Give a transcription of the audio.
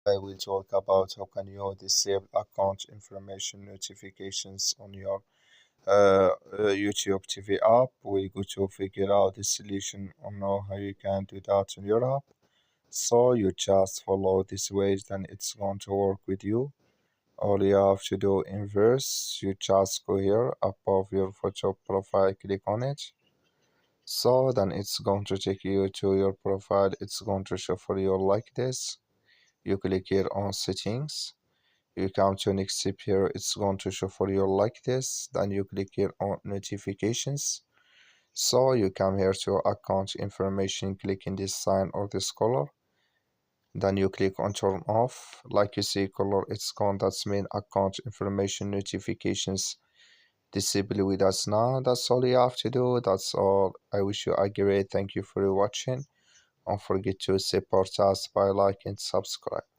I will talk about how can you disable account information notifications on your YouTube TV app. We're going to figure out the solution on how you can do that on your app. So you just follow these ways, then it's going to work with you. All you have to do in verse, you just go here above your photo profile, click on it. So then it's going to take you to your profile. It's going to show for you like this. You click here on settings. You come to next step here. It's going to show for you like this. Then you click here on notifications. So you come here to account information, click in this sign or this color. Then you click on turn off. Like you see color, it's gone. That's mean account information notifications disable with us now. That's all you have to do. That's all. I wish you a great thank you for watching. Don't forget to support us by like and subscribe.